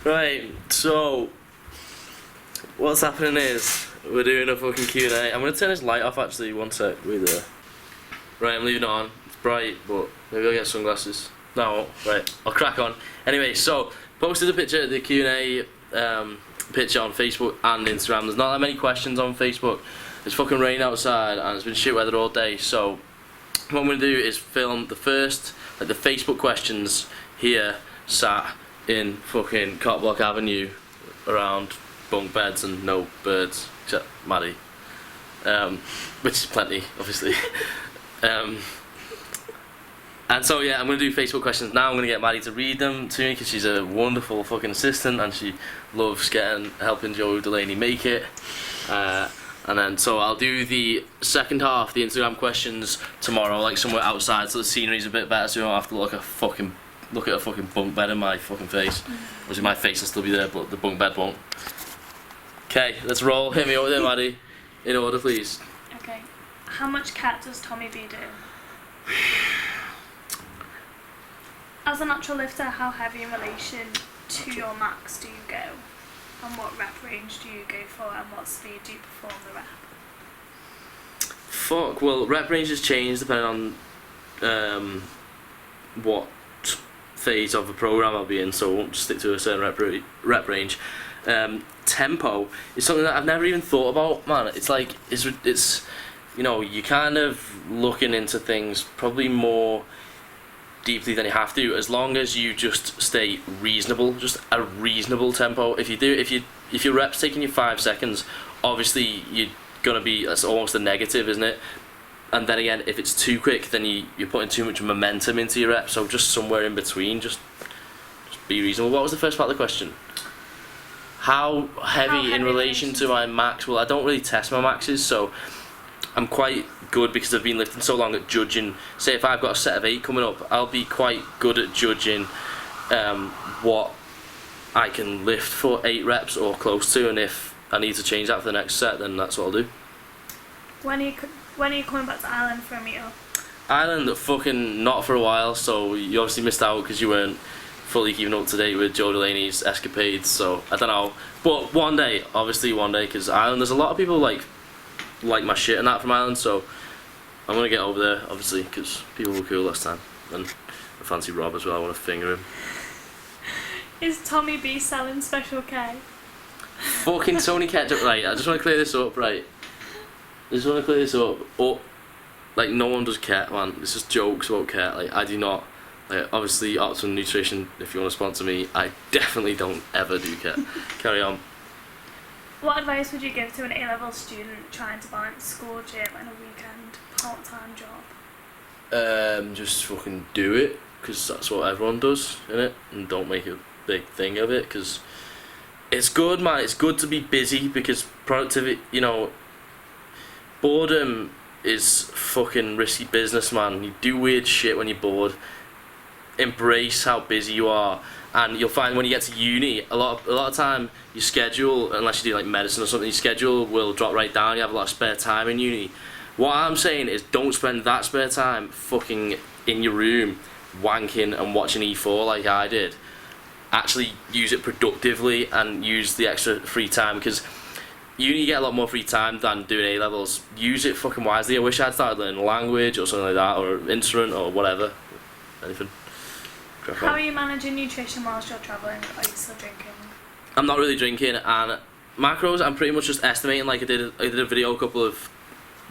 Right, so what's happening is we're doing a fucking Q&A. I'm gonna turn this light off actually, one sec, wait there. Right, I'm leaving it on. It's bright, but maybe I'll get sunglasses. No, right, I'll crack on. Anyway, so posted a picture of the Q&A picture on Facebook and Instagram. There's not that many questions on Facebook. It's fucking raining outside and it's been shit weather all day, so what I'm gonna do is film the first, like the Facebook questions here, sat in fucking Cotblock Avenue around bunk beds and no birds except Maddie, which is plenty obviously. And so yeah, I'm going to do Facebook questions now. I'm going to get Maddie to read them to me because she's a wonderful fucking assistant and she loves helping Joe Delaney make it. And then so I'll do the second half, the Instagram questions, tomorrow, like somewhere outside, so the scenery's a bit better, so you don't have to look at a fucking bunk bed in my fucking face. Obviously my face will still be there, but the bunk bed won't. Okay, let's roll. Hit me over there, Maddie. In order, please. Okay. How much cat does Tommy B do? As a natural lifter, how heavy in relation to your max do you go? And what rep range do you go for? And what speed do you perform the rep? Fuck, well, rep ranges change depending on what phase of the program I'll be in, so I won't stick to a certain rep range. Tempo is something that I've never even thought about, man. It's like, it's you know, you're kind of looking into things probably more deeply than you have to, as long as you just stay reasonable, just a reasonable tempo. If your rep's taking you 5 seconds, obviously you're gonna be, that's almost a negative, isn't it? And then again, if it's too quick, then you're putting too much momentum into your rep, so just somewhere in between, just be reasonable. What was the first part of the question? How heavy in relation to my max? Well, I don't really test my maxes, so I'm quite good because I've been lifting so long at judging. Say if I've got a set of 8 coming up, I'll be quite good at judging what I can lift for 8 reps or close to, and if I need to change that for the next set, then that's what I'll do. When are you coming back to Ireland for a meetup? Ireland, fucking not for a while, so you obviously missed out because you weren't fully keeping up to date with Joe Delaney's escapades, so I don't know. But one day, because Ireland, there's a lot of people like my shit and that from Ireland, so I'm gonna get over there, obviously, because people were cool last time. And I fancy Rob as well, I want to finger him. Is Tommy B selling Special K? Fucking Tony Ketchup, right, I just want to clear this up, right. Oh, like, no one does Ket, man. This is jokes about Ket. Like, I do not. Like, obviously, Optimum Nutrition, if you want to sponsor me, I definitely don't ever do Ket. Carry on. What advice would you give to an A-level student trying to balance school, gym, and a weekend part-time job? Just fucking do it, because that's what everyone does, innit? And don't make a big thing of it, because it's good, man. It's good to be busy, because productivity, you know, boredom is fucking risky business, man. You do weird shit when you're bored. Embrace how busy you are, and you'll find when you get to uni, a lot of time your schedule, unless you do like medicine or something, your schedule will drop right down. You have a lot of spare time in uni. What I'm saying is, don't spend that spare time fucking in your room wanking and watching E4 like I did. Actually use it productively and use the extra free time, because you get a lot more free time than doing A-levels. Use it fucking wisely. I wish I'd started learning language or something like that, or an instrument or whatever. Anything. How are you managing nutrition whilst you're travelling? Are you still drinking? I'm not really drinking, and macros I'm pretty much just estimating. Like I did a video a couple of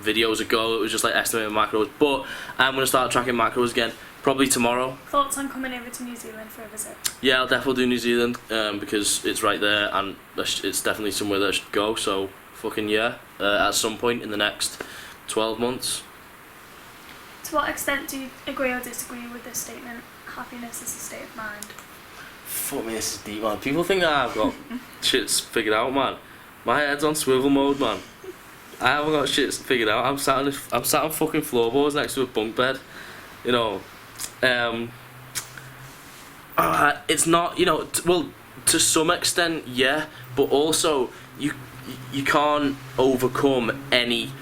videos ago. It was just like estimating macros, but I'm going to start tracking macros again probably tomorrow. Thoughts on coming over to New Zealand for a visit? Yeah, I'll definitely do New Zealand because it's right there and it's definitely somewhere that I should go, so fucking yeah, at some point in the next 12 months. To what extent do you agree or disagree with this statement? Happiness is a state of mind. Fuck me, this is deep, man. People think that I've got shit figured out, man. My head's on swivel mode, man. I haven't got shit figured out. I'm sat on fucking floorboards next to a bunk bed. You know, it's not, you know, well, to some extent, yeah, but also you can't overcome any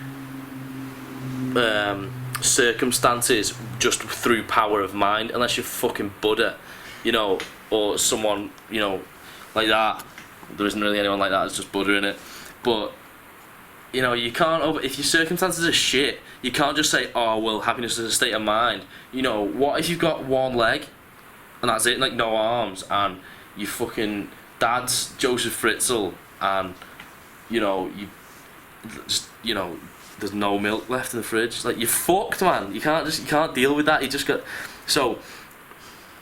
circumstances just through power of mind, unless you're fucking Buddha, you know, or someone, you know, like that. There isn't really anyone like that. It's just butter in it. But you know, you can't if your circumstances are shit, you can't just say, oh well, happiness is a state of mind. You know, what if you've got one leg and that's it, like no arms, and you fucking dad's Joseph Fritzl, and you know there's no milk left in the fridge. Like, you're fucked, man. You can't deal with that. You just got. So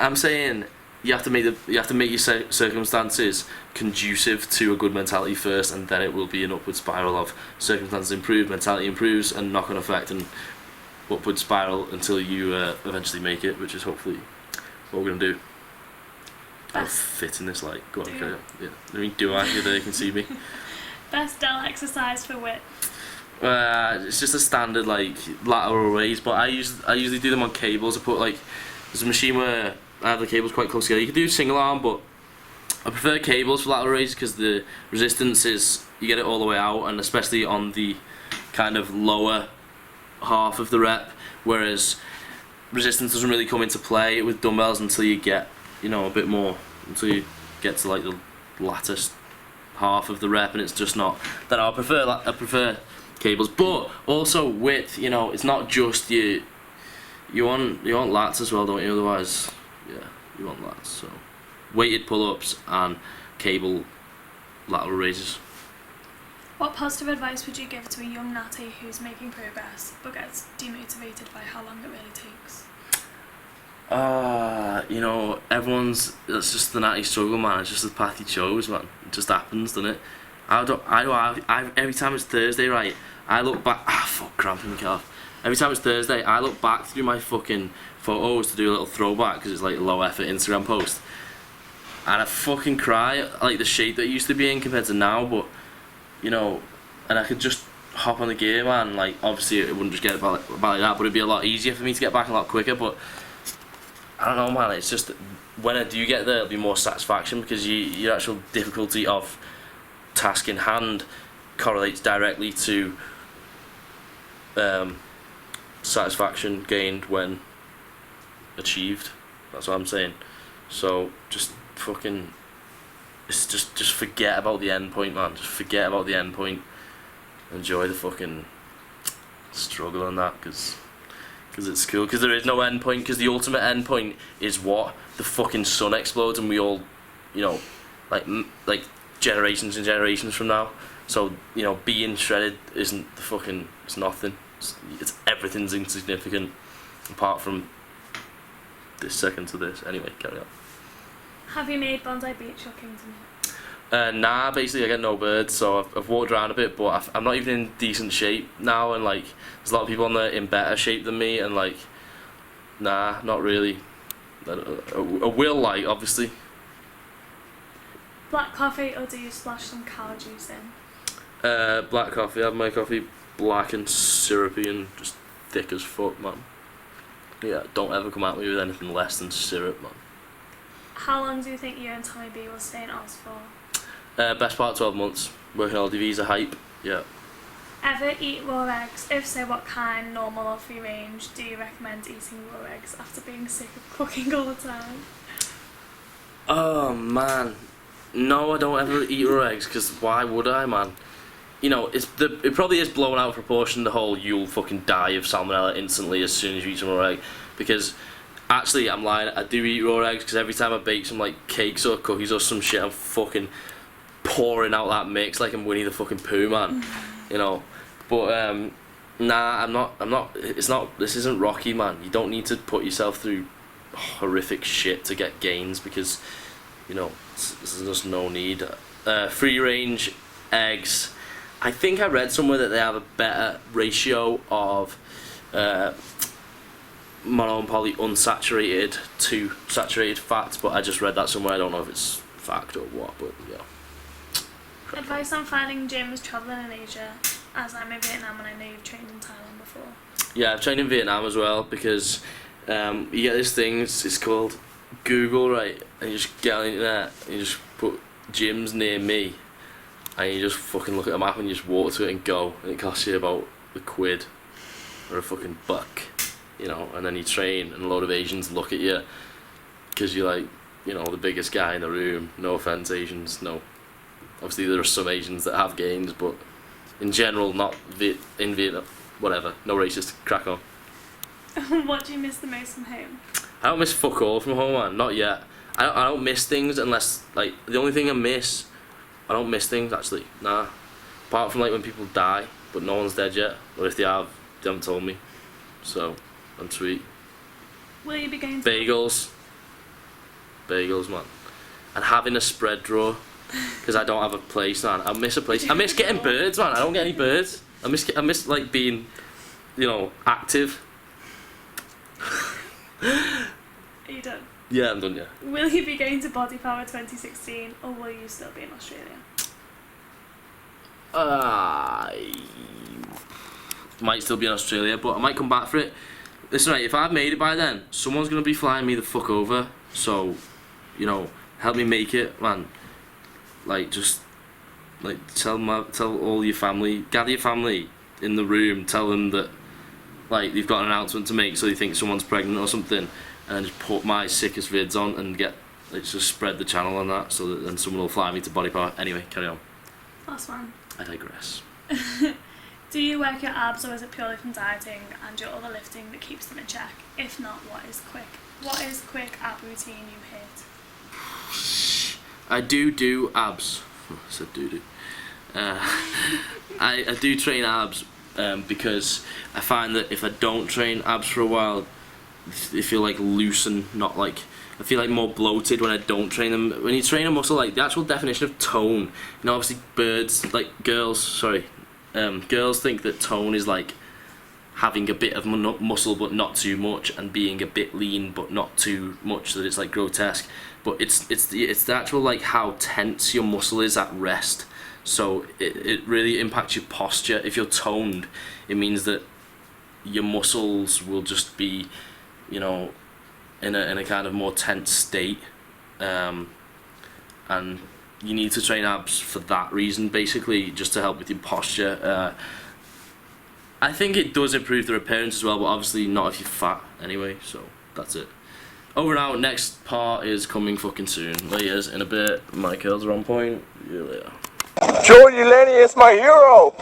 I'm saying you have to make your circumstances conducive to a good mentality first, and then it will be an upward spiral of circumstances improve, mentality improves, and knock-on effect, and upward spiral until you eventually make it, which is hopefully what we're gonna do. I'll fit in this light. Go on, carry on. Yeah. I mean, do I? You're there, you can see me. Best dell exercise for width. It's just a standard like lateral raise, but I usually do them on cables. I put there's a machine where I have the cables quite close together. You can do single arm, but I prefer cables for lateral raise because the resistance is, you get it all the way out, and especially on the kind of lower half of the rep, whereas resistance doesn't really come into play with dumbbells until you get, a bit more, until you get to like the latter half of the rep, and it's just not that. I prefer cables, but also width. It's not just you want lats as well, don't you? Otherwise, yeah, you want lats. So weighted pull-ups and cable lateral raises. What positive advice would you give to a young Natty who's making progress but gets demotivated by how long it really takes? That's just the Natty Struggle, man. It's just the path he chose, man. It just happens, doesn't it? Every time it's Thursday, right, I look back. Cramping my calf. Every time it's Thursday, I look back through my fucking photos to do a little throwback because it's like a low effort Instagram post, and I fucking cry at, like, the shape that it used to be in compared to now. But and I could just hop on the gear, man. Like, obviously it wouldn't just get about like that, but it'd be a lot easier for me to get back a lot quicker. But I don't know, man. It's just when I do get there, it'll be more satisfaction because your actual difficulty of task in hand correlates directly to satisfaction gained when achieved. That's what I'm saying. So just fucking, just forget about the end point, man. Just forget about the end point. Enjoy the fucking struggle on that, because it's cool. Because there is no end point. Because the ultimate end point is what? The fucking sun explodes and we all, like generations and generations from now. So being shredded isn't it's nothing. It's everything's insignificant apart from this second to this. Anyway, carry on. Have you made Bondi Beach your kingdom? Nah, basically I get no birds, so I've walked around a bit, but I'm not even in decent shape now, and like there's a lot of people in better shape than me, and like, nah, not really. I will, obviously. Black coffee, or do you splash some cow juice in? Black coffee. I have my coffee black and syrupy and just thick as fuck, man. Yeah, don't ever come at me with anything less than syrup, man. How long do you think you and Tommy B will stay in Oz for? Best part 12 months. Working all the visa hype. Yeah. Ever eat raw eggs? If so, what kind? Normal or free range? Do you recommend eating raw eggs after being sick of cooking all the time? Oh man, no, I don't ever eat raw eggs, because why would I, man? It probably is blown out of proportion, the whole you'll fucking die of salmonella instantly as soon as you eat some raw egg, because actually I'm lying, I do eat raw eggs, because every time I bake some like cakes or cookies or some shit, I'm fucking pouring out that mix like I'm Winnie the fucking Pooh, man. But nah, I'm not, this isn't Rocky, man. You don't need to put yourself through horrific shit to get gains, because there's just no need. Free range eggs, I think I read somewhere that they have a better ratio of mono and poly unsaturated to saturated fats, but I just read that somewhere. I don't know if it's fact or what, but yeah. Advice on finding gyms travelling in Asia, as I'm in Vietnam and I know you've trained in Thailand before. Yeah, I've trained in Vietnam as well, because you get this thing, it's called Google, right? And you just get on the internet and you just put gyms near me, and you just fucking look at a map and you just walk to it and go, and it costs you about £1 or a fucking buck, and then you train and a load of Asians look at you because you're like, you know, the biggest guy in the room. No offense, Asians. No, obviously there are some Asians that have gains, but in general, not in Vietnam. Whatever. No racist. Crack on. What do you miss the most from home? I don't miss fuck all from home, man. Not yet. I don't miss things unless, like, the only thing I don't miss things, actually. Nah. Apart from, like, when people die, but no one's dead yet. Or if they have, they haven't told me. So, I'm sweet. Will you be going to... Bagels. Bagels, man. And having a spread drawer. Because I don't have a place, man. I miss a place. I miss getting birds, man. I don't get any birds. I miss like, being, you know, active. Are you done? Yeah, I'm done, yeah. Will you be going to Body Power 2016, or will you still be in Australia? I might still be in Australia, but I might come back for it. Listen, right, if I've made it by then, someone's going to be flying me the fuck over. So, you know, help me make it, man. Like, just, like, tell all your family, gather your family in the room, tell them that, like, you've got an announcement to make so they think someone's pregnant or something, and just put my sickest vids on and let's just spread the channel on that so that then someone will fly me to Body Power. Anyway, carry on. Last one. I digress. Do you work your abs, or is it purely from dieting and your other lifting that keeps them in check? If not, what is quick ab routine you hate? I do abs. I said do. I do train abs because I find that if I don't train abs for a while, they feel like loose and not like. I feel like more bloated when I don't train them. When you train a muscle, like the actual definition of tone, you know, obviously girls think that tone is like having a bit of muscle but not too much, and being a bit lean but not too much that it's like grotesque. But it's the actual like how tense your muscle is at rest. So it really impacts your posture. If you're toned, it means that your muscles will just be, you know, in a kind of more tense state, and you need to train abs for that reason, basically, just to help with your posture. I think it does improve their appearance as well, but obviously not if you're fat anyway, so that's it. Over and out. Next part is coming fucking soon. Layers in a bit. My curls are on point. Yeah, later. Jordy Lenny is my hero!